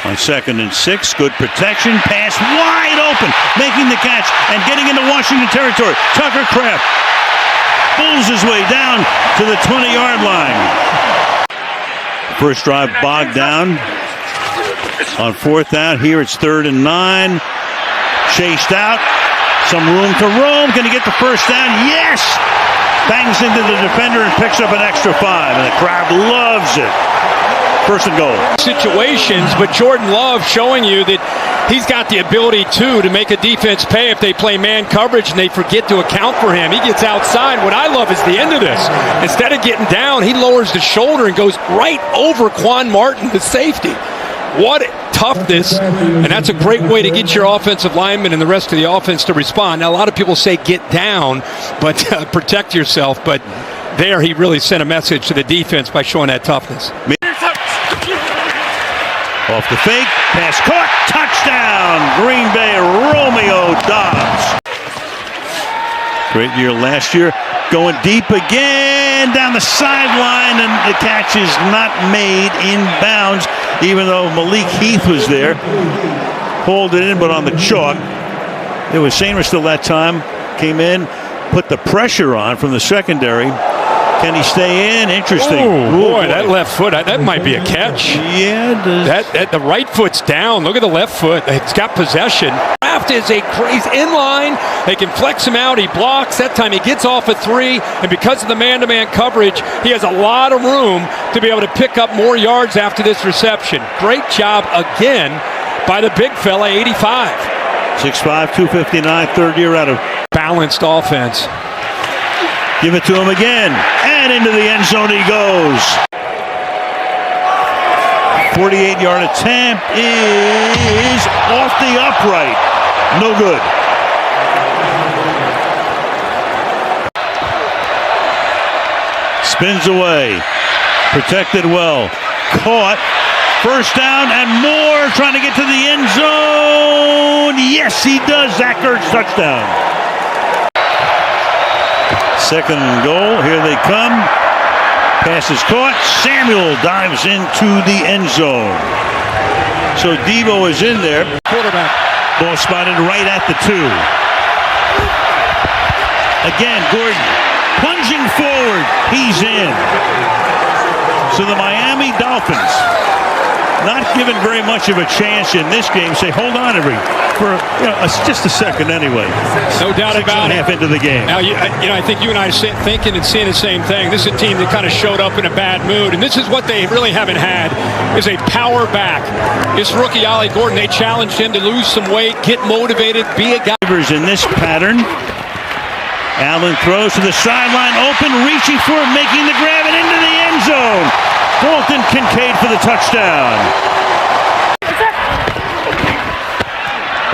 On 2nd and 6, good protection, pass wide open, making the catch and getting into Washington territory. Tucker Kraft pulls his way down to the 20-yard line. First drive bogged down. On 4th down, here it's 3rd and 9. Chased out, some room to roam. Can he get the first down? Yes! Bangs into the defender and picks up an extra 5, and the crowd loves it. 1st and goal. Situations, but Jordan Love showing you that he's got the ability to make a defense pay if they play man coverage and they forget to account for him. He gets outside. What I love is the end of this. Instead of getting down, he lowers the shoulder and goes right over Quan Martin, the safety. What toughness, and that's a great way to get your offensive linemen and the rest of the offense to respond. Now, a lot of people say get down, but protect yourself. But there he really sent a message to the defense by showing that toughness. Off the fake, pass caught, touchdown, Green Bay, Romeo Dobbs. Great year last year, going deep again down the sideline, and the catch is not made in bounds, even though Malik Heath was there. Pulled it in, but on the chalk. It was Sainer still that time, came in, put the pressure on from the secondary. Can he stay in? Interesting. Oh, boy, that left foot, that might be a catch. Yeah. The right foot's down. Look at the left foot. It's got possession. Kraft is a crazy inline. They can flex him out. He blocks. That time he gets off a 3, and because of the man-to-man coverage, he has a lot of room to be able to pick up more yards after this reception. Great job again by the big fella, 85. 6'5", 259, 3rd year out of balanced offense. Give it to him again, and into the end zone he goes. 48-yard attempt is off the upright. No good. Spins away. Protected well. Caught. 1st down and more, trying to get to the end zone. Yes, he does. Zach Ertz, touchdown. 2nd and goal. Here they come. Pass is caught. Samuel dives into the end zone. So Devo is in there. Quarterback. Ball spotted right at the 2. Again, Gordon plunging forward. He's in. So the Miami Dolphins, not given very much of a chance in this game, say, hold on for just a second anyway. No doubt about it. Half into the game. Now, I think you and I are thinking and seeing the same thing. This is a team that kind of showed up in a bad mood, and this is what they really haven't had, is a power back. This rookie, Ollie Gordon, they challenged him to lose some weight, get motivated, be a guy. In this pattern, Allen throws to the sideline, open, reaching for it, making the grab, and into the end zone. Dalton Kincaid for the touchdown.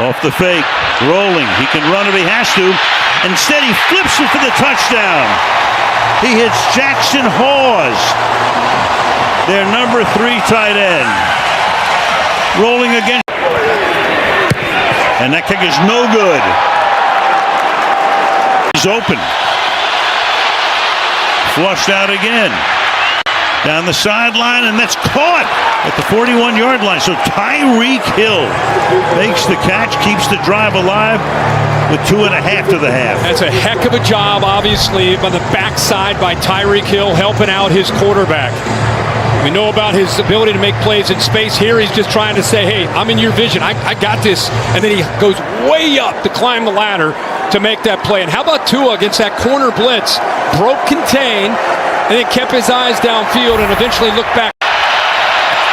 Off the fake, rolling. He can run if he has to. Instead, he flips it for the touchdown. He hits Jackson Hawes, their number 3 tight end. Rolling again. And that kick is no good. He's open. Flushed out again. Down the sideline, and that's caught at the 41-yard line. So Tyreek Hill makes the catch, keeps the drive alive with 2.5 to the half. That's a heck of a job, obviously, on the backside by Tyreek Hill, helping out his quarterback. We know about his ability to make plays in space. Here he's just trying to say, hey, I'm in your vision. I got this. And then he goes way up to climb the ladder to make that play. And how about Tua against that corner blitz? Broke contain, and then kept his eyes downfield and eventually looked back.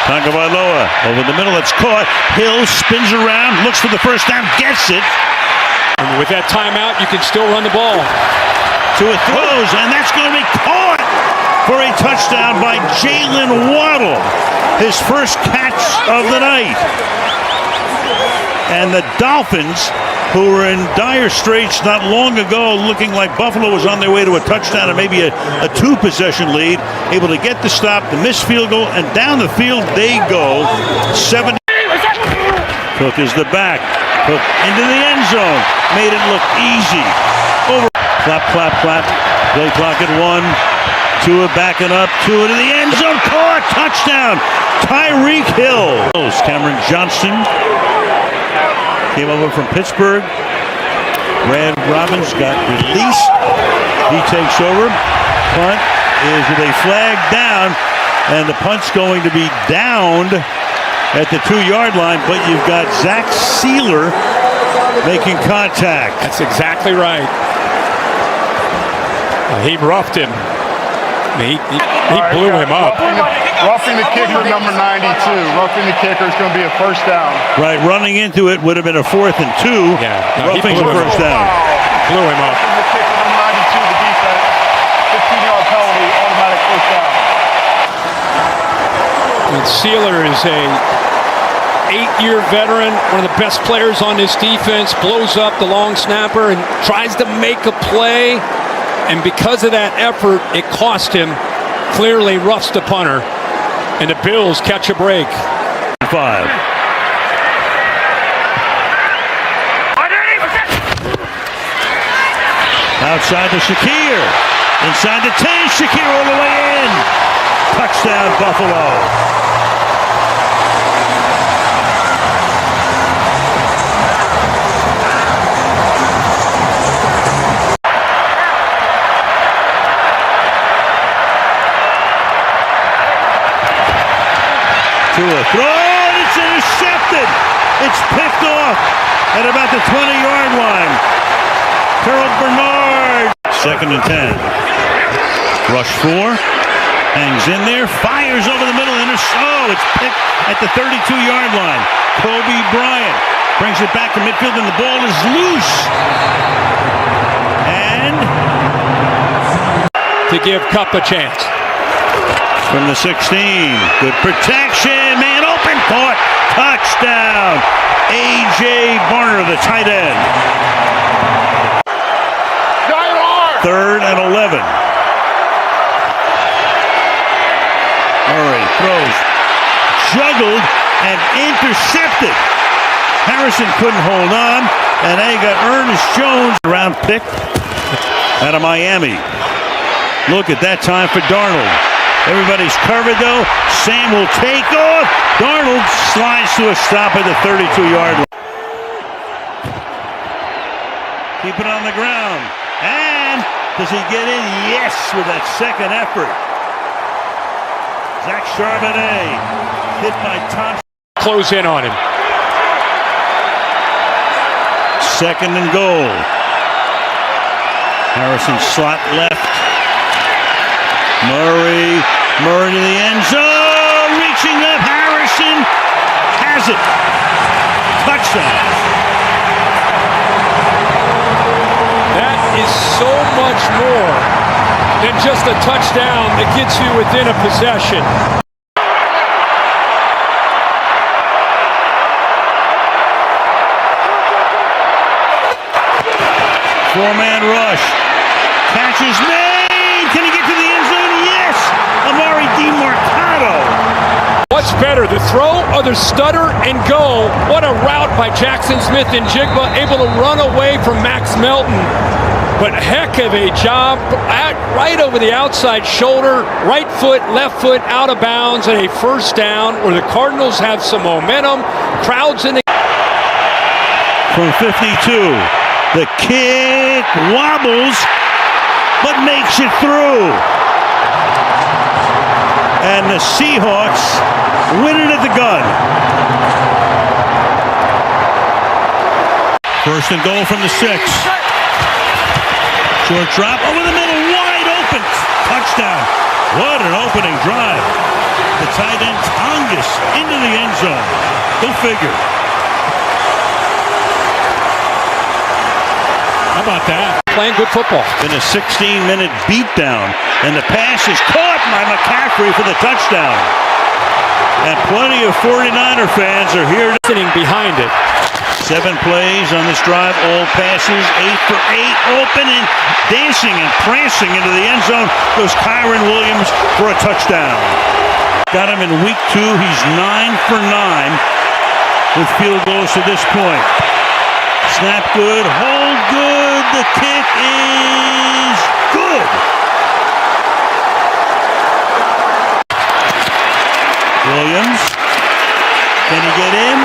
Tagovailoa over the middle. It's caught. Hill spins around, looks for the first down, gets it. And with that timeout, you can still run the ball. Tua throws, and that's going to be caught for a touchdown by Jalen Waddle. His first catch of the night. And the Dolphins, who were in dire straits not long ago, looking like Buffalo was on their way to a touchdown and maybe a 2-possession lead, able to get the stop, the missed field goal, and down the field they go. 70. Cook is the back. Cook into the end zone. Made it look easy. Over. Clap, clap, clap. Play clock at 1. Tua backing up, Tua to the end zone, caught, touchdown, Tyreek Hill. Cameron Johnson came over from Pittsburgh. Brad Robbins got released. He takes over. Punt is with a flag down, and the punt's going to be downed at the 2-yard line, but you've got Zach Sealer making contact. That's exactly right. He roughed him. He blew him up. Roughing the kicker, number 92. Roughing the kicker is going to be a first down. Right, running into it would have been a 4th and 2. Yeah, no, roughing's a first down. Blew him up. Roughing the kicker, number 92, the defense. 15-yard penalty, automatic first down. And Sealer is a 8-year veteran, one of the best players on this defense, blows up the long snapper and tries to make a play. And because of that effort, it cost him. Clearly roughs the punter. And the Bills catch a break. 5. Outside to Shakir. Inside the 10. Shakir all the way in. Touchdown, Buffalo. Tua throw, and it's intercepted. It's picked off at about the 20-yard line. Terrell Bernard. 2nd and 10. Rush 4. Hangs in there. Fires over the middle. It's picked at the 32-yard line. Kobe Bryant brings it back to midfield, and the ball is loose. And to give Kupp a chance. From the 16, good protection, man open, caught, touchdown. A.J. Barner, the tight end. 3rd and 11. Murray throws, juggled and intercepted. Harrison couldn't hold on, and they got Ernest Jones, round pick out of Miami. Look at that time for Darnold. Everybody's covered, though. Sam will take off. Darnold slides to a stop at the 32-yard line. Keep it on the ground. And does he get in? Yes, with that second effort. Zach Charbonnet hit by Thompson. Close in on him. 2nd and goal. Harrison slot left. Murray to the end zone, reaching up, Harrison has it. Touchdown. That is so much more than just a touchdown that gets you within a possession. Four-man rush. Catch is made. Can he get to the end zone? Yes. Amari DiMarcado. What's better, the throw or the stutter and go? What a route by Jackson Smith and Jigba, able to run away from Max Melton. But heck of a job, right over the outside shoulder, right foot, left foot, out of bounds, and a first down where the Cardinals have some momentum. Crowds in the... From 52, the kick wobbles, but makes it through. And the Seahawks win it at the gun. 1st and goal from the 6. Short drop over the middle, wide open. Touchdown. What an opening drive. The tight end Tongas into the end zone. Go figure. How about that? Playing good football. Been a 16-minute beatdown, and the pass is caught by McCaffrey for the touchdown. And plenty of 49er fans are here Sitting behind it. 7 plays on this drive, all passes, 8 for 8, open and dancing and prancing into the end zone goes Kyron Williams for a touchdown. Got him in week 2. He's 9 for 9 with field goals to this point. Snap good, hold good, the kick is good. Williams. Can he get in?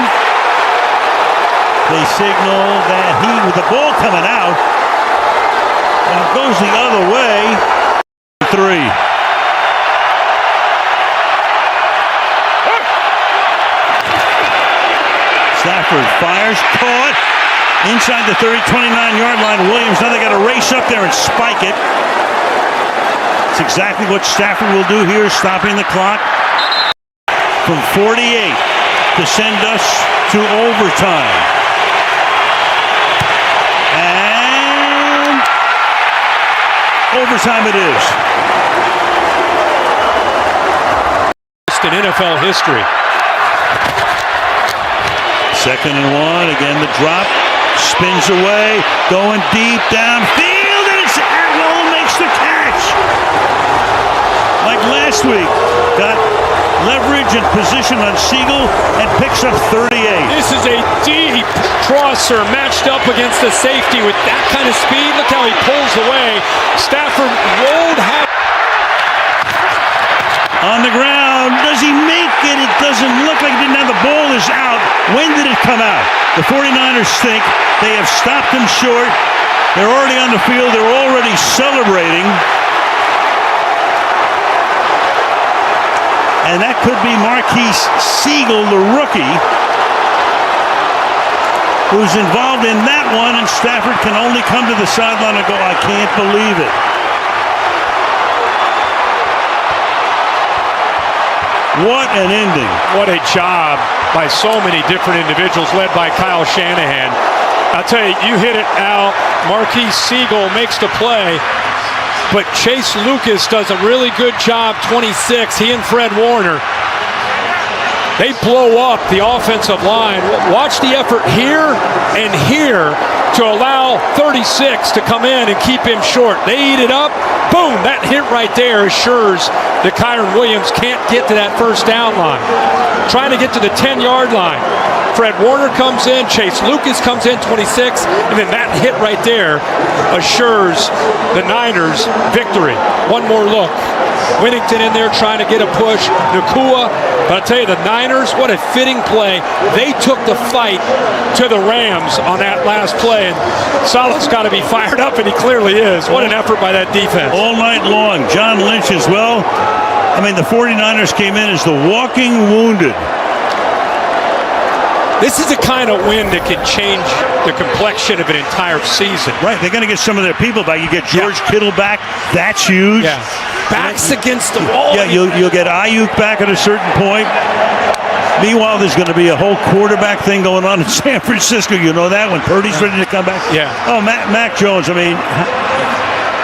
They signal that with the ball coming out, and it goes the other way. 3. Stafford fires, caught inside the 29-yard line. Williams, now they got to race up there and spike it. It's exactly what Stafford will do here, stopping the clock from 48 to send us to overtime. And overtime it is. In NFL history. 2nd and 1. Again, the drop. Spins away. Going deep downfield. And it's Atwell makes the catch. Like last week. Got leverage and position on Siegel and picks up 38. This is a deep crosser matched up against the safety with that kind of speed. Look how he pulls away. Stafford rolled half. On the ground, does he make it? It doesn't look like he didn't have the ball is out. When did it come out? The 49ers think they have stopped him short. They're already on the field. They're already celebrating. And that could be Marquise Siegel, the rookie, who's involved in that one, and Stafford can only come to the sideline and go, I can't believe it. What an ending. What a job by so many different individuals led by Kyle Shanahan. I'll tell you, you hit it, Al. Marquise Siegel makes the play, but Chase Lucas does a really good job, 26. He and Fred Warner, they blow up the offensive line. Watch the effort here and here to allow 36 to come in and keep him short. They eat it up. Boom, that hit right there assures that Kyron Williams can't get to that first down line. Trying to get to the 10-yard line. Fred Warner comes in, Chase Lucas comes in, 26, and then that hit right there assures the Niners victory. One more look. Winnington in there trying to get a push. Nakua. But I'll tell you, the Niners, what a fitting play. They took the fight to the Rams on that last play. And Saleh's got to be fired up, and he clearly is. What an effort by that defense. All night long. John Lynch as well. I mean, the 49ers came in as the walking wounded. This is the kind of win that can change the complexion of an entire season. Right, they're going to get some of their people back. You get George Kittle back. That's huge. Yeah. Backs against the wall. Yeah, you'll get Ayuk back at a certain point. Meanwhile, there's going to be a whole quarterback thing going on in San Francisco. You know that, when Purdy's ready to come back? Yeah. Oh, Mac Jones, I mean,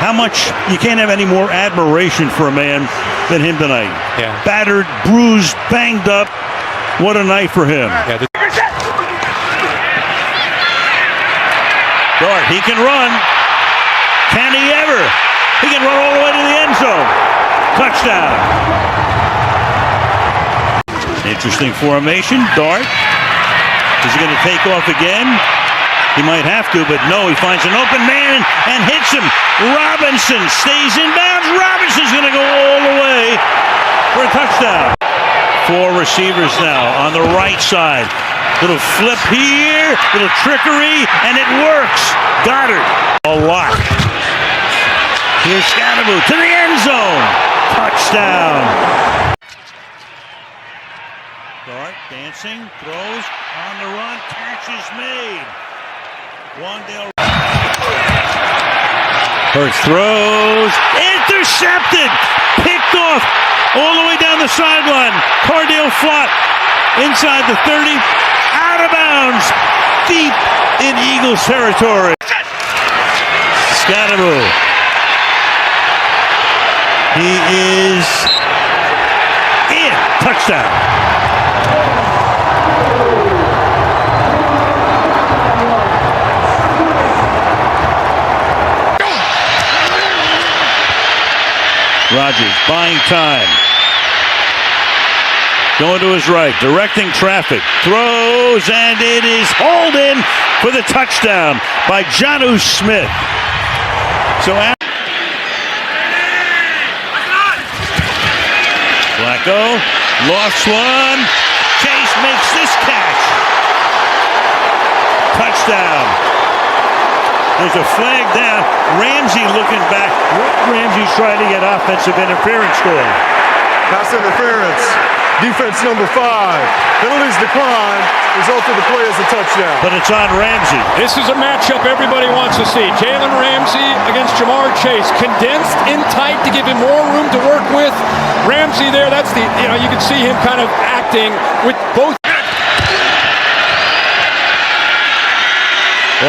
how much, you can't have any more admiration for a man than him tonight. Yeah. Battered, bruised, banged up. What a night for him. Yeah, Dart, he can run. Can he ever? He can run all the way to the end zone. Touchdown. Interesting formation. Dart. Is he going to take off again? He might have to, but no. He finds an open man and hits him. Robinson stays in bounds. Robinson's going to go all the way for a touchdown. 4 receivers now on the right side. Little flip here, little trickery, and it works. Goddard, a lot. Here's Scatterbo to the end zone. Touchdown. Dart dancing, throws, on the run, catch is made. Wandale. Hurts throws, intercepted, picked off all the way down the sideline. Cardale Flott inside the 30. Out of bounds, deep in Eagles territory. Scatterbo. He is in. Touchdown. Rodgers buying time. Going to his right, directing traffic, throws, and it is hauled in for the touchdown by Jonnu Smith. So Flacco Lost one. Chase makes this catch. Touchdown. There's a flag down. Ramsey looking back. Ramsey's trying to get offensive interference going. Pass interference. Defense number 5. Penalties decline. Result of the play is a touchdown. But it's on Ramsey. This is a matchup everybody wants to see. Jalen Ramsey against Jamar Chase. Condensed in tight to give him more room to work with. Ramsey there, that's the, you can see him kind of acting with both.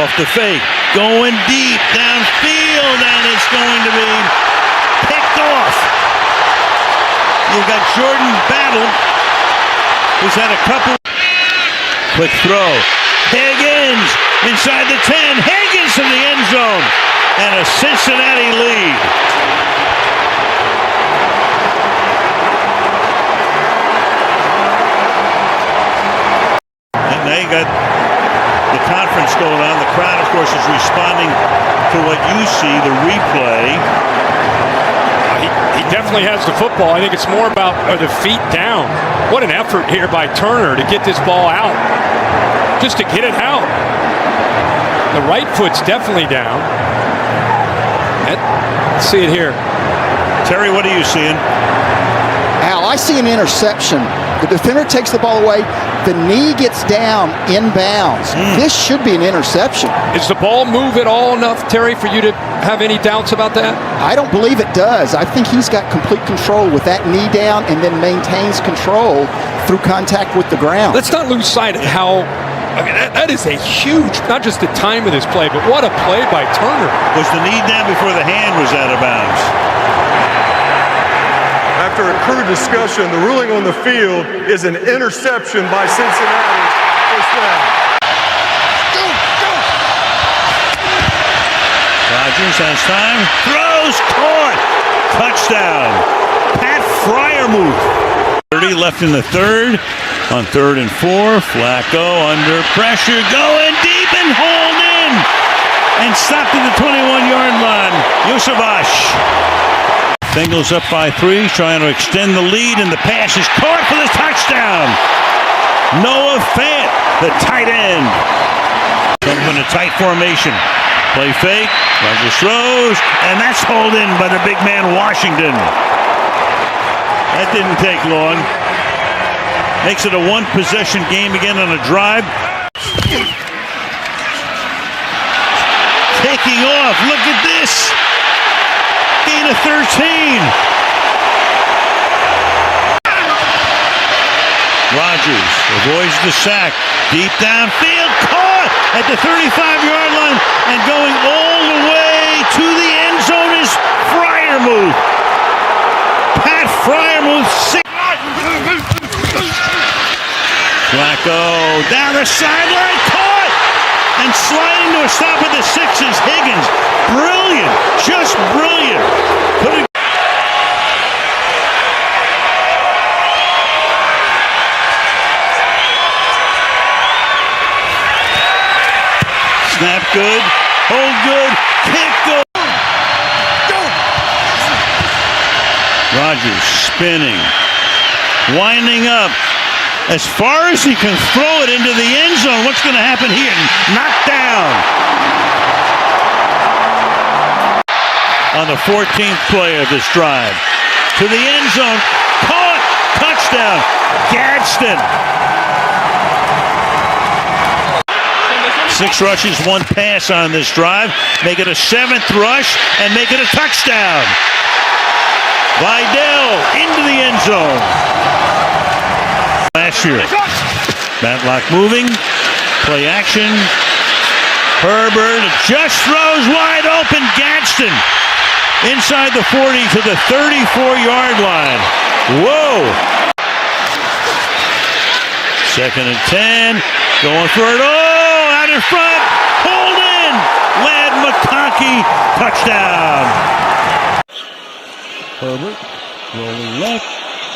Off the fake. Going deep downfield, and it's going to be picked off. You've got Jordan Battle, who's had a couple. Quick throw. Higgins inside the 10. Higgins in the end zone. And a Cincinnati lead. And now you got the conference going on. The crowd, of course, is responding to what you see, the replay. He definitely has the football. I think it's more about the feet down. What an effort here by Turner to get this ball out. Just to get it out. The right foot's definitely down. Let's see it here. Terry, what are you seeing? Al, I see an interception. The defender takes the ball away. The knee gets down inbounds. This should be an interception. Is the ball move at all enough, Terry, for you to have any doubts about that? I don't believe it does. I think he's got complete control with that knee down and then maintains control through contact with the ground. Let's not lose sight of how, that is a huge, not just the time of this play, but what a play by Turner. Was the knee down before the hand was out of bounds? After a crew discussion, the ruling on the field is an interception by Cincinnati. First down. Rodgers has time. Throws. Caught. Touchdown. Pat Fryermuth. 30 left in the third. On 3rd and 4. Flacco under pressure. Going deep and hauled in. And stopped at the 21-yard line. Yosavash. Bengals up by 3, trying to extend the lead, and the pass is caught for the touchdown. Noah Fant, the tight end. Comes in a tight formation. Play fake, Rodgers throws, and that's hauled in by the big man Washington. That didn't take long. Makes it a one-possession game again on a drive. Taking off, look at this. Gain of 13. Rodgers avoids the sack. Deep downfield. Caught at the 35-yard line. And going all the way to the end zone is Fryermuth. Pat Fryermuth. Flacco down the sideline. Caught. And sliding to a stop at the 6 is Higgins. Brilliant. Just brilliant. Snap good. Hold good. Kick good. Rodgers spinning. Winding up. As far as he can throw it into the end zone, what's going to happen here? Knocked down. On the 14th play of this drive. To the end zone. Caught. Touchdown. Gadsden. 6 rushes, 1 pass on this drive. Make it a 7th rush and make it a touchdown. Vidal into the end zone. Last year. Matlock moving. Play action. Herbert just throws wide open. Gadsden inside the 40 to the 34-yard line. Whoa. 2nd and 10. Going for it all. Out in front. Hold in. Ladd McConkey. Touchdown. Herbert rolling left.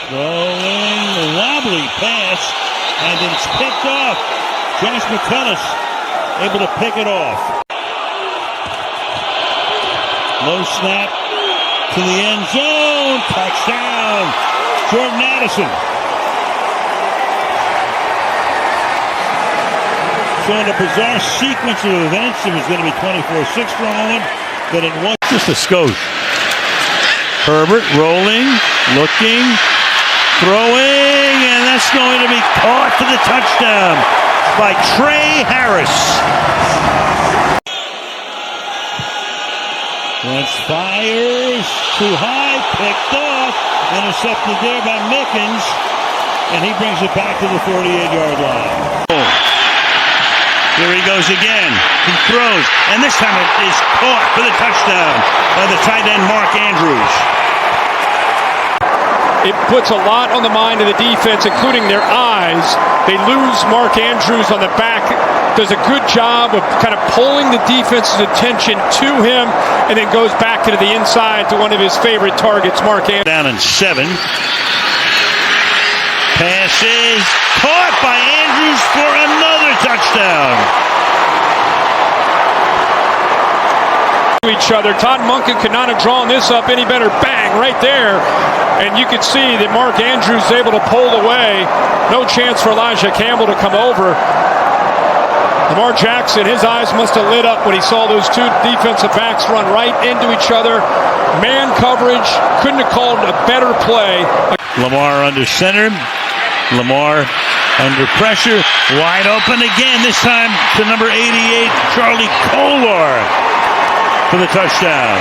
Throwing a wobbly pass, and it's picked off. Josh McCullis able to pick it off. Low snap to the end zone. Touchdown. Jordan Addison. So in a bizarre sequence of events, it was going to be 24-6 for a moment, but it was just a skosh. Herbert rolling, looking, throwing, and that's going to be caught for the touchdown by Trey Harris. Wentz fires too high, picked off, intercepted there by Mickens, and he brings it back to the 48-yard line. Here he goes again. He throws, and this time it is caught for the touchdown by the tight end Mark Andrews. It puts a lot on the mind of the defense, including their eyes. They lose Mark Andrews on the back. Does a good job of kind of pulling the defense's attention to him, and then goes back to the inside to one of his favorite targets, Mark Andrews. Down in 7. Pass is caught by Andrews for another touchdown. Each other. Todd Monken could not have drawn this up any better. Bang, right there. And you could see that Mark Andrews is able to pull away. No chance for Elijah Campbell to come over. Lamar Jackson, his eyes must have lit up when he saw those two defensive backs run right into each other. Man coverage, couldn't have called a better play. Lamar under center. Lamar under pressure. Wide open again, this time to number 88, Charlie Kolar, for the touchdown.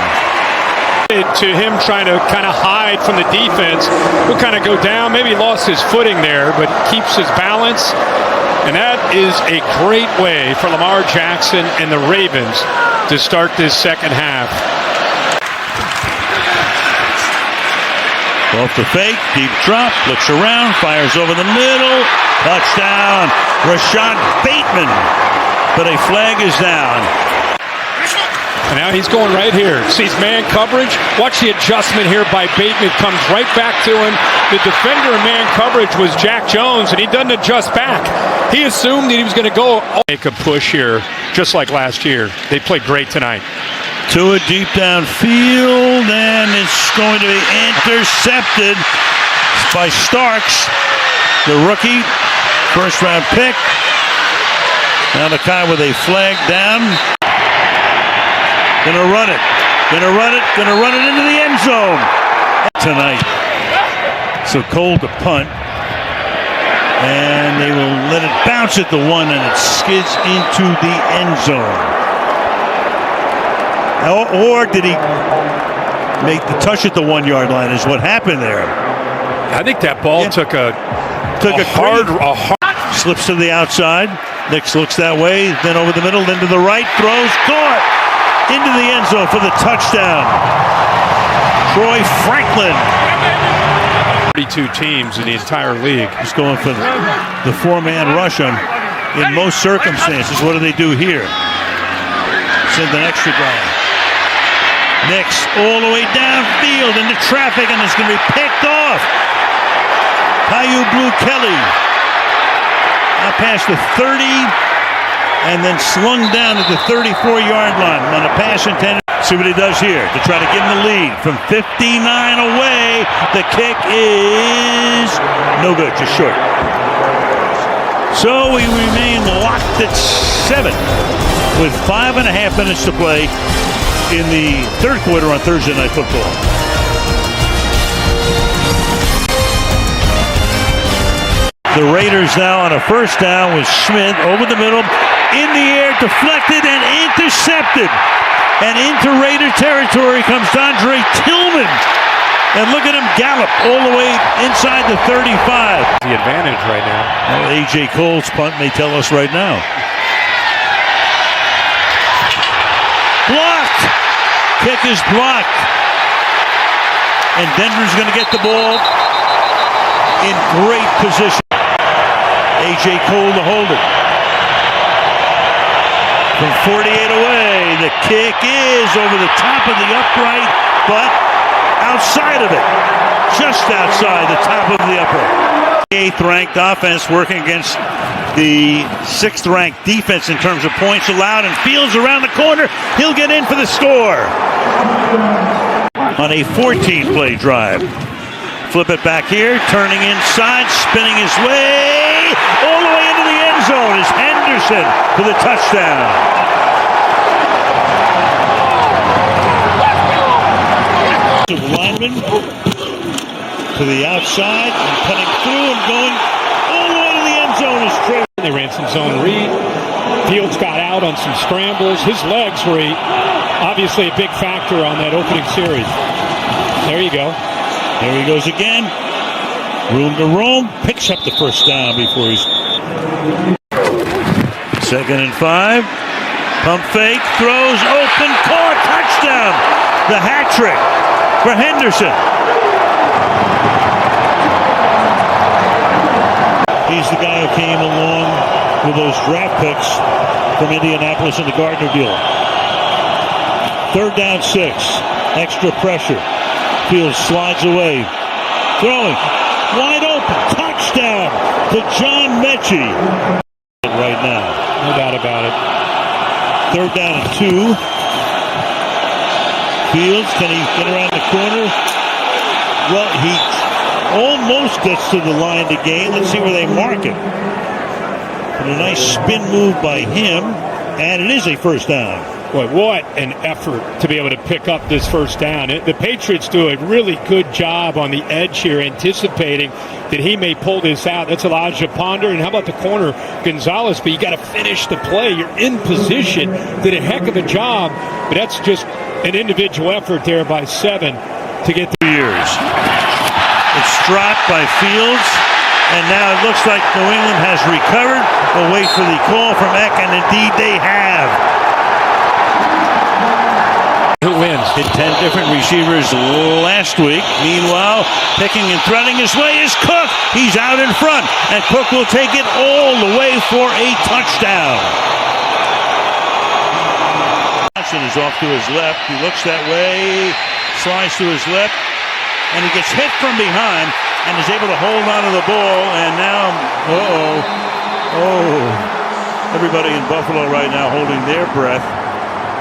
To him trying to kind of hide from the defense, he'll kind of go down, maybe lost his footing there, but keeps his balance. And that is a great way for Lamar Jackson and the Ravens to start this second half. Off the fake, deep drop, looks around, fires over the middle, touchdown, Rashad Bateman, but a flag is down. And now he's going right here. Sees man coverage. Watch the adjustment here by Bateman. Comes right back to him. The defender in man coverage was Jack Jones, and he doesn't adjust back. He assumed that he was going to go make a push here, just like last year. They played great tonight. To a deep downfield, and it's going to be intercepted by Starks, the rookie, first-round pick. Now the guy with a flag down. Gonna run it, gonna run it, gonna run it into the end zone tonight. So Cole to punt, and they will let it bounce at the 1, and it skids into the end zone. Or did he make the touch at the 1-yard line is what happened there. I think that ball took a hard slips to the outside. Nix looks that way, then over the middle, then to the right, throws, caught into the end zone for the touchdown. Troy Franklin. 32 teams in the entire league. He's going for the 4-man rush on. In most circumstances, what do they do here? Send an extra guy. Nix all the way downfield into traffic, and it's going to be picked off. Caillou Blue Kelly. Now past the 30, and then slung down at the 34-yard line on a pass intended. See what he does here to try to give him the lead. From 59 away, the kick is no good, just short. So we remain locked at 7 with 5.5 minutes to play in the third quarter on Thursday Night Football. The Raiders now on a first down with Schmidt over the middle, in the air, deflected and intercepted. And into Raider territory comes Andre Tillman. And look at him gallop all the way inside the 35. The advantage right now. Well, A.J. Cole's punt may tell us right now. Blocked. Kick is blocked. And Denver's going to get the ball in great position. A.J. Cole to hold it. From 48 away, the kick is over the top of the upright, but outside of it. Just outside the top of the upright. 8th-ranked offense working against the 6th-ranked defense in terms of points allowed, and Fields around the corner. He'll get in for the score on a 14-play drive. Flip it back here, turning inside, spinning his way, all the way into the end zone. throw. It is Henderson for the touchdown. Lineman to the outside and cutting through and going all the way to the end zone is Trey. They ran some zone read. Fields got out on some scrambles. His legs were obviously a big factor on that opening series. There you go. There he goes again. Room to roam. Picks up the first down before he's... 2nd and 5. Pump fake. Throws. Open. Caught. Touchdown. The hat trick for Henderson. He's the guy who came along with those draft picks from Indianapolis in the Gardner deal. 3rd down 6. Extra pressure. Fields slides away. Throwing. Wide open. Touchdown to John Mechie. Right now. No doubt about it. 3rd down and 2. Fields, can he get around the corner? Well, he almost gets to the line to gain. Let's see where they mark it. And a nice spin move by him, and it is a first down. Boy, what an effort to be able to pick up this first down. The Patriots do a really good job on the edge here, anticipating that he may pull this out. That's Elijah Ponder. And how about the corner, Gonzalez? But you got to finish the play. You're in position. Did a heck of a job, but that's just an individual effort there by 7 to get the years. It's dropped by Fields, and now it looks like New England has recovered. We'll wait for the call from Eck, and indeed they have. Who wins? Hit 10 different receivers last week. Meanwhile, picking and threading his way is Cook. He's out in front, and Cook will take it all the way for a touchdown. Johnson is off to his left. He looks that way, slides to his left, and he gets hit from behind and is able to hold on to the ball. And now, everybody in Buffalo right now holding their breath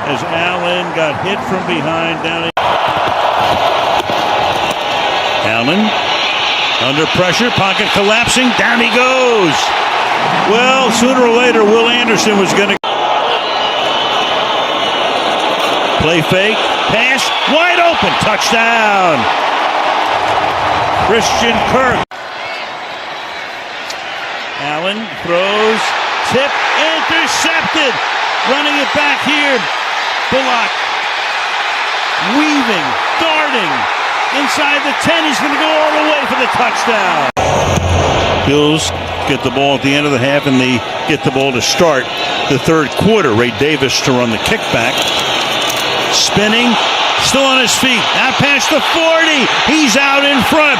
as Allen got hit from behind down. Allen under pressure, pocket collapsing, down he goes. Well, sooner or later, Will Anderson was going to play fake, pass, wide open, touchdown. Christian Kirk. Allen throws, tip, intercepted. Running it back here. Bullock weaving, darting inside the 10. He's going to go all the way for the touchdown. Bills get the ball at the end of the half, and they get the ball to start the 3rd quarter. Ray Davis to run the kickback. Spinning, still on his feet, out past the 40. He's out in front.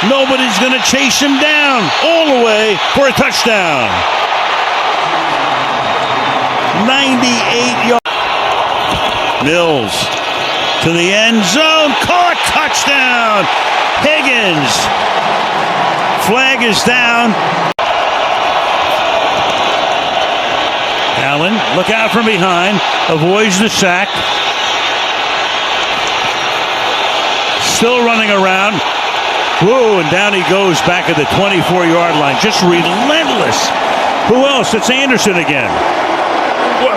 Nobody's going to chase him down. All the way for a touchdown. 98 yards. Mills to the end zone. Caught. Touchdown. Higgins. Flag is down. Allen, look out from behind. Avoids the sack. Still running around. Whoa, and down he goes back at the 24-yard line. Just relentless. Who else? It's Anderson again.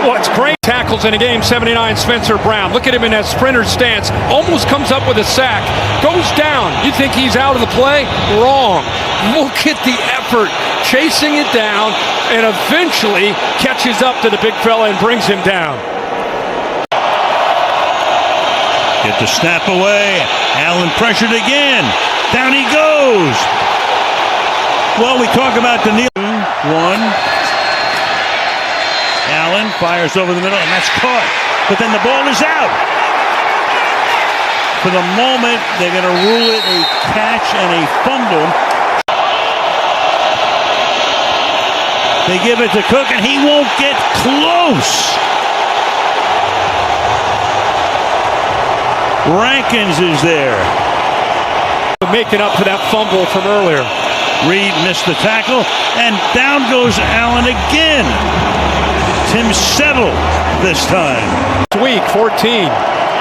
What's great tackles in a game, 79, Spencer Brown. Look at him in that sprinter stance. Almost comes up with a sack. Goes down. You think he's out of the play? Wrong. Look at the effort. Chasing it down and eventually catches up to the big fella and brings him down. Get the snap away. Allen pressured again. Down he goes. Well, we talk about the kneel. 1. Allen fires over the middle, and that's caught. But then the ball is out. For the moment, they're going to rule it a catch and a fumble. They give it to Cook, and he won't get close. Rankins is there. Making up for that fumble from earlier. Reed missed the tackle, and down goes Allen again. Tim Settle this time. Week 14.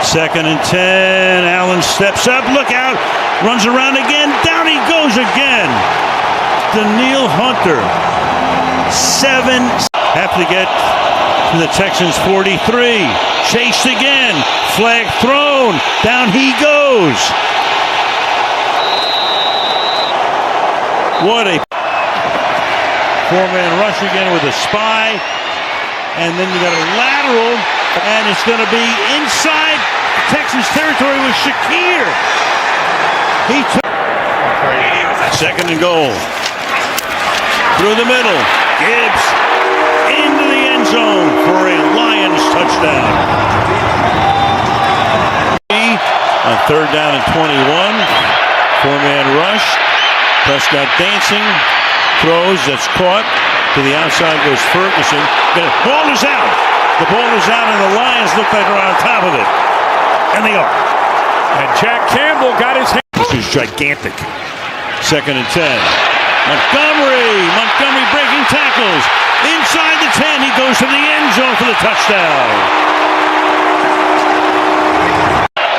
2nd and 10. Allen steps up. Look out. Runs around again. Down he goes again. Daniil Hunter Have to get to the Texans 43. Chased again. Flag thrown. Down he goes. What a four-man rush again with a spy. And then you got a lateral. And it's going to be inside Texans territory with Shakir. He took second and goal. Through the middle. Gibbs into the end zone for a Lions touchdown. On third down and 21. Four-man rush. Prescott dancing. Throws. That's caught. To the outside goes Ferguson. The ball is out. The ball is out, and the Lions look like they're on top of it. And they are. And Jack Campbell got his hand. This is gigantic. Second and 10. Montgomery breaking tackles. Inside the 10. He goes to the end zone for the touchdown.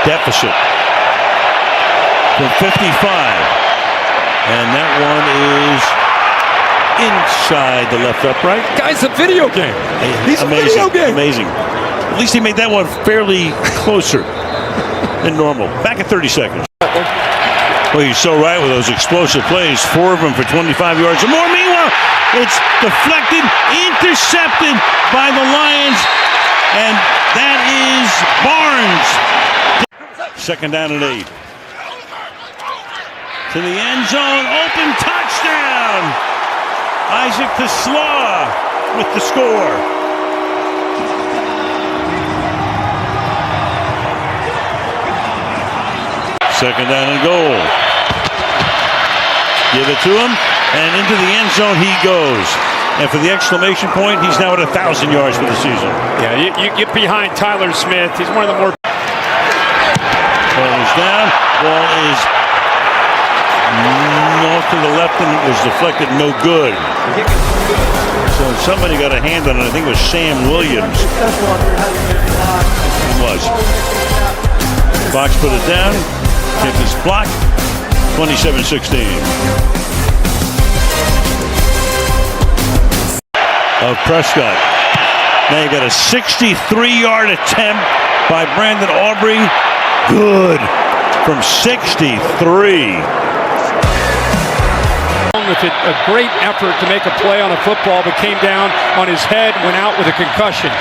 Deficit from 55. And that one is inside the left upright. Guy's a video game. He's amazing, a video game. Amazing. At least he made that one fairly closer than normal. Back at 30 seconds. Well, he's so right with those explosive plays. 4 of them for 25 yards or more. Meanwhile, it's deflected, intercepted by the Lions, and that is Barnes. Second down and 8. To the end zone, open touchdown. Isaac Teslaw with the score. Second down and goal. Give it to him, and into the end zone he goes. And for the exclamation point, he's now at 1,000 yards for the season. Yeah, you get behind Tyler Smith. He's one of the more. Ball is down. Ball is off to the left, and it was deflected. No good. So somebody got a hand on it. I think it was Sam Williams. It was. Fox put it down. Kept his block. 27-16. Of Prescott. Now you got a 63-yard attempt by Brandon Aubrey. Good. From 63. With a great effort to make a play on a football, but came down on his head, went out with a concussion.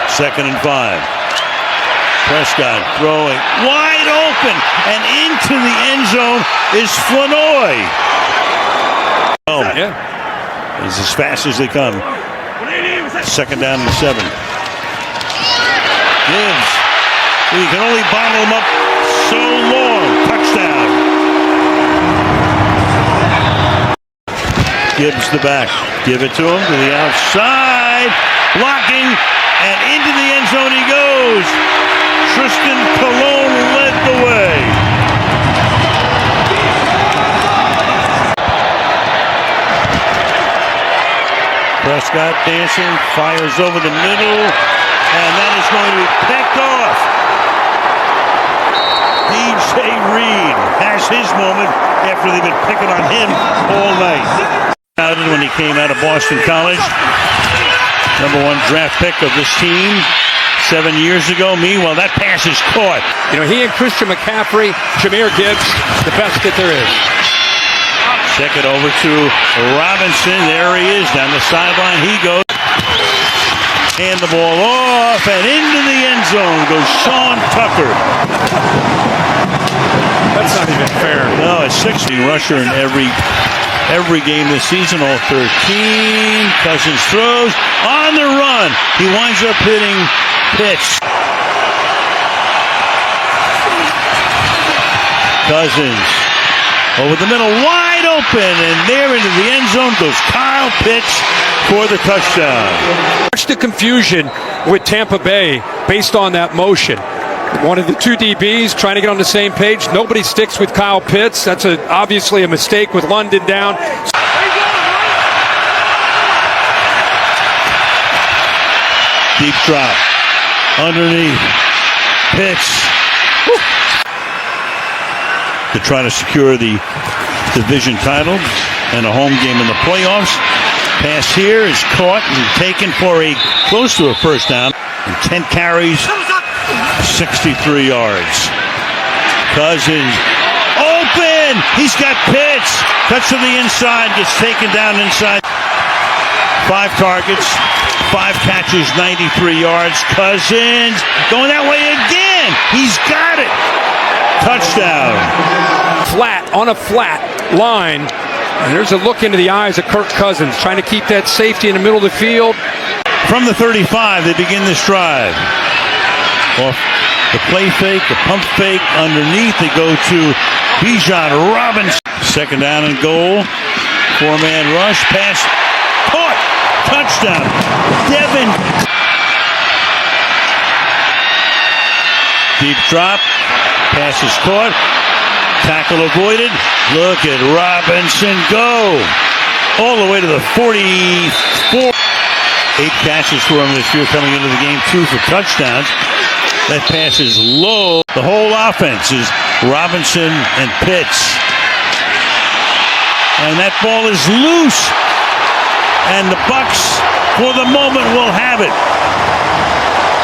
Second and 5. Prescott throwing wide open, and into the end zone is Flanoy. Oh, yeah. It's as fast as they come. Second down and 7. Gibbs. You can only bottle him up so long. Touchdown. Gibbs the back. Give it to him to the outside. Blocking, and into the end zone he goes. Tristan Colon led the way. Prescott dancing, fires over the middle, and that is going to be picked off. DJ Reed has his moment after they've been picking on him all night. When he came out of Boston College, #1 draft pick of this team 7 years ago. Meanwhile, that pass is caught. You know, he and Christian McCaffrey, Jahmyr Gibbs, the best that there is. Check it over to Robinson. There he is down the sideline. He goes. Hand the ball off, and into the end zone goes Sean Tucker. That's not even fair. No, a 60 rusher in every game this season, all 13. Cousins throws on the run. He winds up hitting Pitts. Cousins over the middle, wide open, and there into the end zone goes Kyle Pitts for the touchdown. Watch the confusion with Tampa Bay based on that motion. One of the two DBs trying to get on the same page. Nobody sticks with Kyle Pitts. That's obviously a mistake with London down. Deep drop. Underneath. Pitts. Woo. To try to secure the division title and a home game in the playoffs. Pass here is caught and taken for close to a first down. And 10 carries, 63 yards. Cousins open. He's got Pitts. Cuts to the inside, gets taken down inside. 5 targets, 5 catches, 93 yards. Cousins going that way again. He's got it. Touchdown. Flat, on a flat line. And there's a look into the eyes of Kirk Cousins, trying to keep that safety in the middle of the field. From the 35, they begin this drive. Off the play fake, the pump fake. Underneath, they go to Bijan Robinson. Second down and goal. 4-man rush. Pass. Caught. Touchdown. Devin. Deep drop. Pass is caught. Tackle avoided. Look at Robinson go. All the way to the 44. 8 catches for him this year coming into the game. 2 for touchdowns. That pass is low. The whole offense is Robinson and Pitts. And that ball is loose. And the Bucs, for the moment, will have it.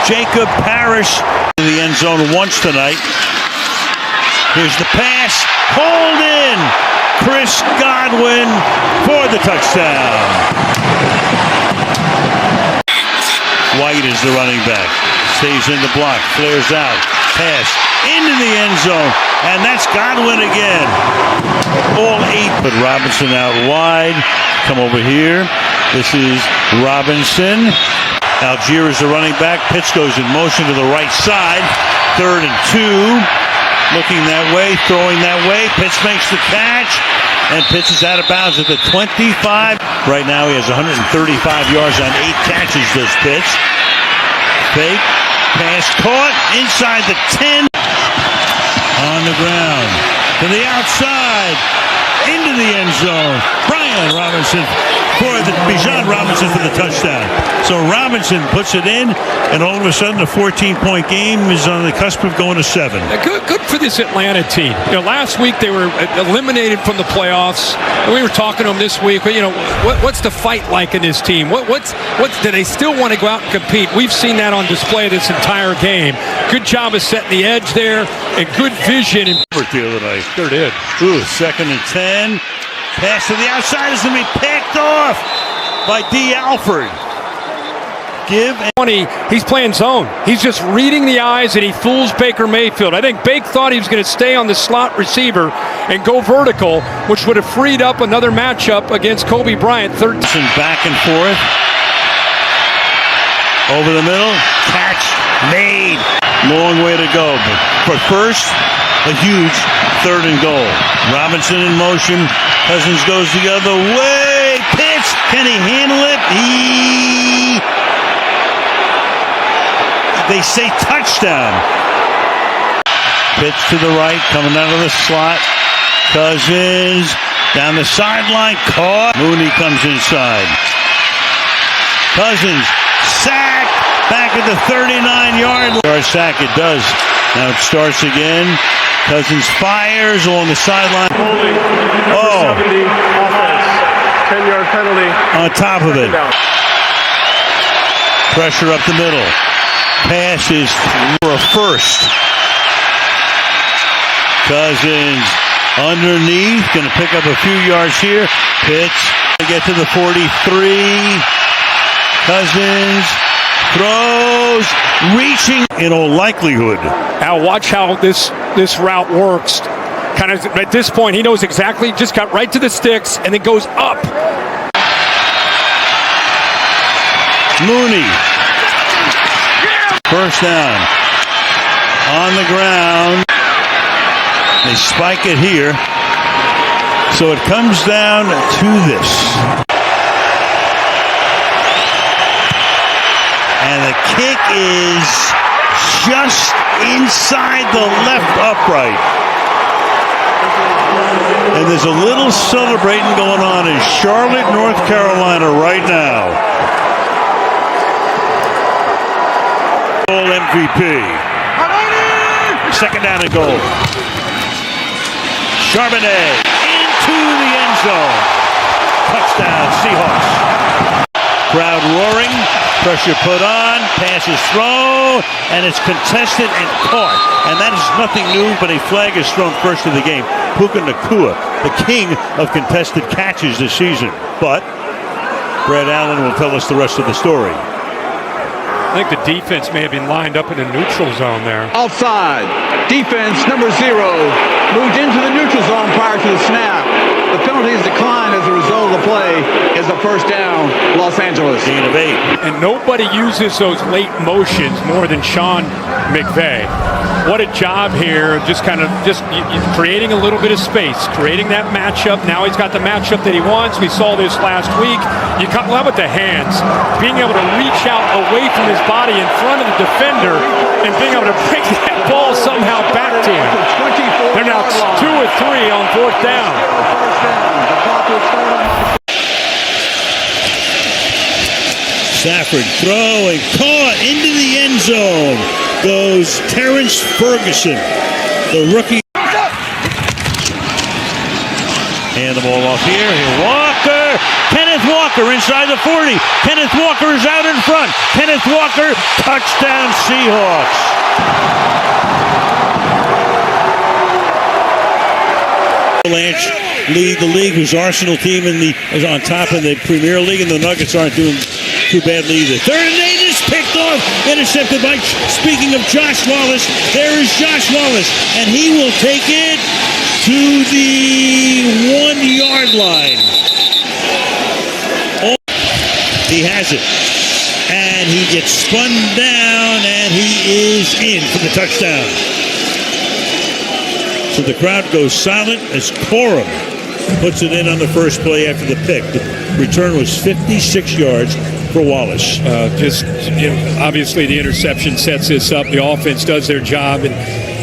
Jacob Parrish in the end zone once tonight. Here's the pass. Hold in. Chris Godwin for the touchdown. White is the running back. Stays in the block. Flares out. Pass into the end zone. And that's Godwin again. All 8. But Robinson out wide. Come over here. This is Robinson. Algier is the running back. Pitts goes in motion to the right side. 3rd and 2. Looking that way, throwing that way. Pitts makes the catch. And Pitts is out of bounds at the 25. Right now he has 135 yards on 8 catches, does Pitts. Fake. Pass caught. Inside the 10. On the ground. To the outside. Into the end zone. Brian Robinson for the Bijan Robinson for the touchdown. So Robinson puts it in, and all of a sudden a 14-point game is on the cusp of going to 7. Good for this Atlanta team. Last week they were eliminated from the playoffs. And we were talking to them this week. But what's the fight like in this team? What's do they still want to go out and compete? We've seen that on display this entire game. Good job of setting the edge there, and good vision. The other night. Sure did. Ooh, 2nd and 10. Pass to the outside is going to be picked off by D. Alford. He's playing zone. He's just reading the eyes, and he fools Baker Mayfield. I think Bake thought he was going to stay on the slot receiver and go vertical, which would have freed up another matchup against Kobe Bryant. 13. Back and forth. Over the middle. Catch made. Long way to go. But first, a huge 3rd and goal. Robinson in motion. Cousins goes the other way. Pitts. Can he handle it? They say touchdown. Pitts to the right, coming out of the slot. Cousins down the sideline. Caught. Mooney comes inside. Cousins sacked. Back at the 39-yard line. Sack it does. Now it starts again. Cousins fires along the sideline. Oh. 10-yard penalty. On top of it. Pressure up the middle. Pass is for a first. Cousins underneath. Going to pick up a few yards here. Pitts to get to the 43. Cousins throws. Reaching in all likelihood. Now watch how this route works. Kind of at this point, he knows exactly. Just got right to the sticks and then goes up. Mooney. First down. On the ground. They spike it here. So it comes down to this. And the kick is just inside the left upright. And there's a little celebrating going on in Charlotte, North Carolina right now. MVP. Second down and goal. Charbonnet into the end zone. Touchdown, Seahawks. Crowd roaring, pressure put on, pass is thrown, and it's contested and caught. And that is nothing new, but a flag is thrown first of the game. Puka Nacua, the king of contested catches this season. But Brad Allen will tell us the rest of the story. I think the defense may have been lined up in the neutral zone there. Outside, defense number 0 moved into the neutral zone prior to the snap. The penalty is declined as a result of the play is a first down, Los Angeles. Gain of 8. And nobody uses those late motions more than Sean McVay. What a job here, just creating a little bit of space, creating that matchup. Now he's got the matchup that he wants. We saw this last week. How about the hands? Being able to reach out away from his body in front of the defender and being able to bring that ball somehow back to him. They're now 2 or 3 on 4th down. Stafford throwing, caught into the end zone. Goes Terrence Ferguson, the rookie. Hand the ball off here. Walker. Kenneth Walker inside the 40. Kenneth Walker is out in front. Kenneth Walker, touchdown Seahawks. Avalanche lead the league, whose Arsenal team is on top in the Premier League, and the Nuggets aren't doing too badly either. 3rd and 8 is picked off, intercepted by, speaking of Josh Wallace, there is Josh Wallace, and he will take it to the 1-yard line. Oh, he has it, and he gets spun down, and he is in for the touchdown. So the crowd goes silent as Corum puts it in on the first play after the pick. The return was 56 yards for Wallace. Obviously the interception sets this up. The offense does their job and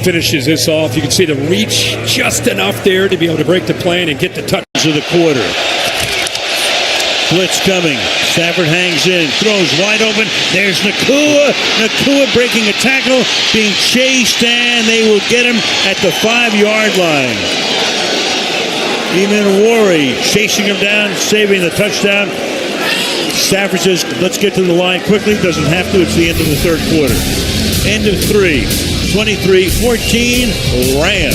finishes this off. You can see the reach just enough there to be able to break the plane and get the touch of the quarter. Blitz coming. Stafford hangs in, throws wide open. There's Nacua. Nacua breaking a tackle, being chased, and they will get him at the 5-yard line. Eamon Worry chasing him down, saving the touchdown. Stafford says, let's get to the line quickly. Doesn't have to. It's the end of the 3rd quarter. End of 3. 23-14, Rams.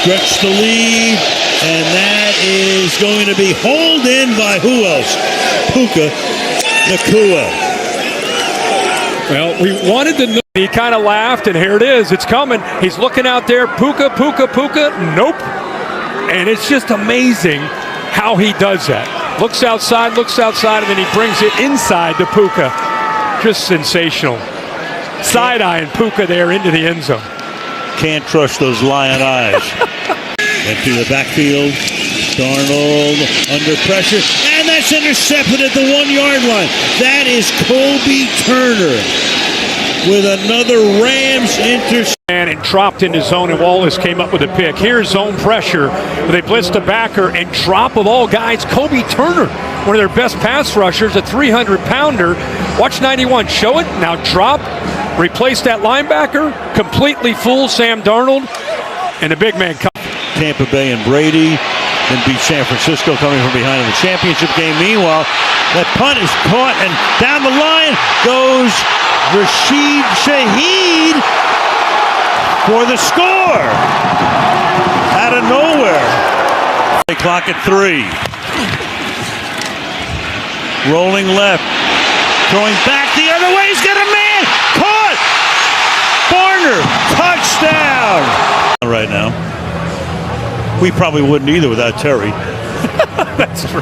Stretch the lead, and that is going to be hauled in by who else? Puka Nacua. Well, we wanted to know. He kind of laughed, and here it is. It's coming. He's looking out there. Puka. Nope. And it's just amazing how he does that. Looks outside, and then he brings it inside to Puka. Just sensational. Side-eyeing Puka there into the end zone. Can't trust those lion eyes. Went through the backfield. Darnold under pressure. And that's intercepted at the 1-yard line. That is Kobe Turner with another Rams interception. And dropped into zone, and Wallace came up with a pick. Here's zone pressure. They blitzed a backer, and drop of all guys, Kobe Turner, one of their best pass rushers, a 300-pounder. Watch 91 show it. Now drop. Replace that linebacker, completely fool Sam Darnold, and the big man. Tampa Bay and Brady, then beat San Francisco coming from behind in the championship game. Meanwhile, that punt is caught, and down the line goes Rashid Shaheed for the score. Out of nowhere. Play clock at 3. Rolling left. Throwing back the other way. He's got a man. Caught. Barner. Touchdown. Right now. We probably wouldn't either without Terry. That's true.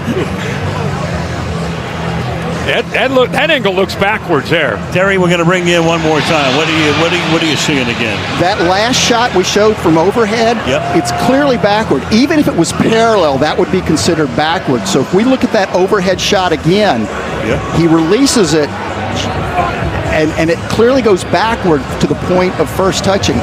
That angle looks backwards there. Terry, we're going to bring you in one more time. What are you seeing again? That last shot we showed from overhead, Yep. It's clearly backward. Even if it was parallel, that would be considered backward. So if we look at that overhead shot again, Yep. he releases it, and it clearly goes backward to the point of first touching.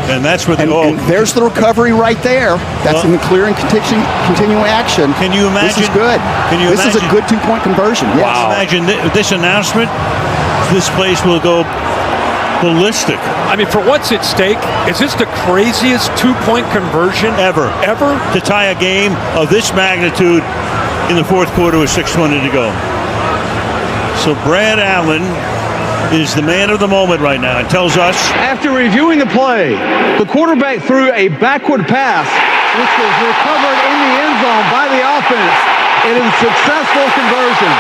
And that's where And there's the recovery right there. That's in the clear and continuing action. Can you imagine? This is good. This is a good 2-point conversion. Yes. Wow. Imagine this announcement. This place will go ballistic. I mean, for what's at stake, is this the craziest 2-point conversion Ever. To tie a game of this magnitude in the fourth quarter with 6:20 to go. So Brad Allen is the man of the moment right now and tells us. After reviewing the play, the quarterback threw a backward pass, which was recovered in the end zone by the offense. It is a successful conversion.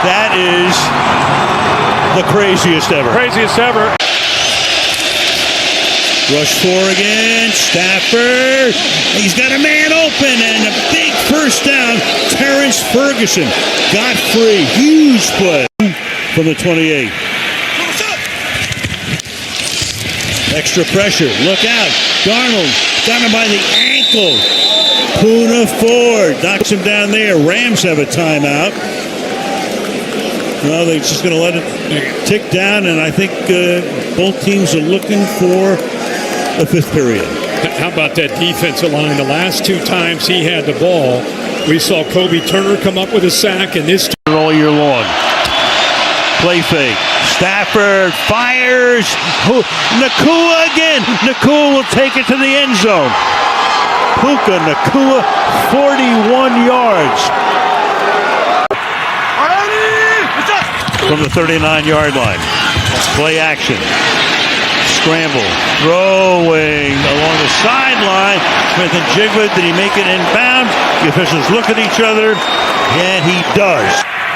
That is the craziest ever. Craziest ever. Rush 4 again. Stafford. He's got a man open and a big first down. Terrence Ferguson got free. Huge play from the 28. Extra pressure. Look out. Darnold got him by the ankle. Puna Ford knocks him down there. Rams have a timeout. Well, they're just going to let it tick down, and I think both teams are looking for a fifth period. How about that defensive line? The last 2 times he had the ball, we saw Kobe Turner come up with a sack, and this all year long. Play fake. Stafford fires. Nakua again. Nakua will take it to the end zone. Puka Nakua, 41 yards. From the 39-yard line. Play action. Scramble. Throwing along the sideline. Smith and Jigba, did he make it inbound? The officials look at each other, and he does.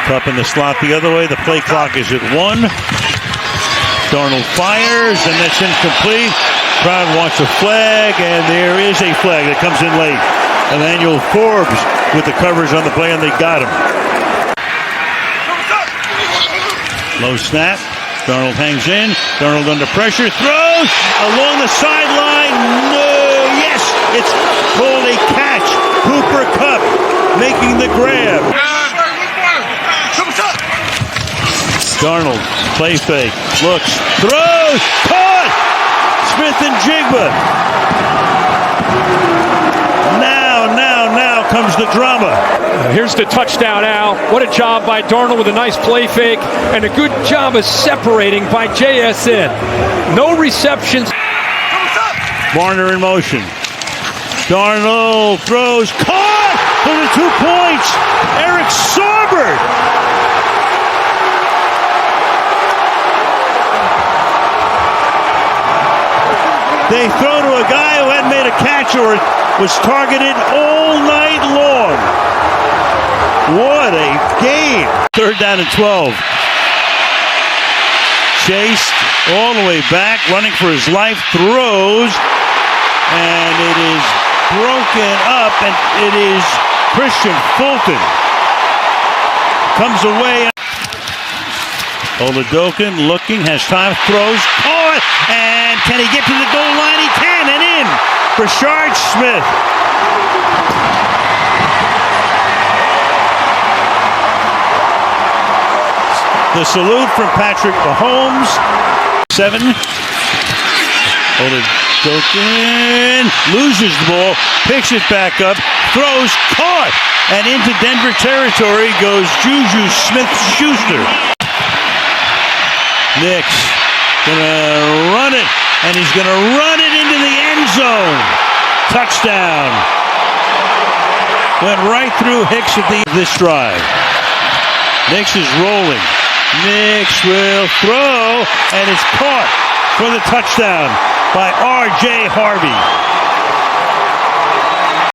Cup in the slot the other way. The play clock is at 1. Darnold fires, and that's incomplete. Crowd wants a flag, and there is a flag that comes in late. Emmanuel Forbes with the coverage on the play, and they got him. Low snap. Darnold hangs in. Darnold under pressure. Throws along the sideline. No. Yes. It's called a catch. Cooper Kupp making the grab. Darnold. Play fake. Looks. Throws. Caught. Smith and Jigba. Now comes the drama. Here's the touchdown, Al. What a job by Darnold with a nice play fake and a good job of separating by JSN. No receptions. Warner in motion. Darnold throws. Caught for the 2 points. Eric Saubert. They throw to a guy who hadn't made a catch or was targeted all night long. What a game. 3rd down and 12. Chased all the way back, running for his life, throws, and it is broken up, and it is Christian Fulton. Comes away. Oladokin looking, has time, throws, caught, and can he get to the goal line? He can, and in. Rashard Smith. The salute from Patrick Mahomes. 7. Oladokin loses the ball, picks it back up, throws, caught, and into Denver territory goes Juju Smith-Schuster. Nix gonna run it, and he's gonna run it into the end zone. Touchdown. Went right through Hicks at this drive. Nix is rolling. Nix will throw, and it's caught for the touchdown by R.J. Harvey.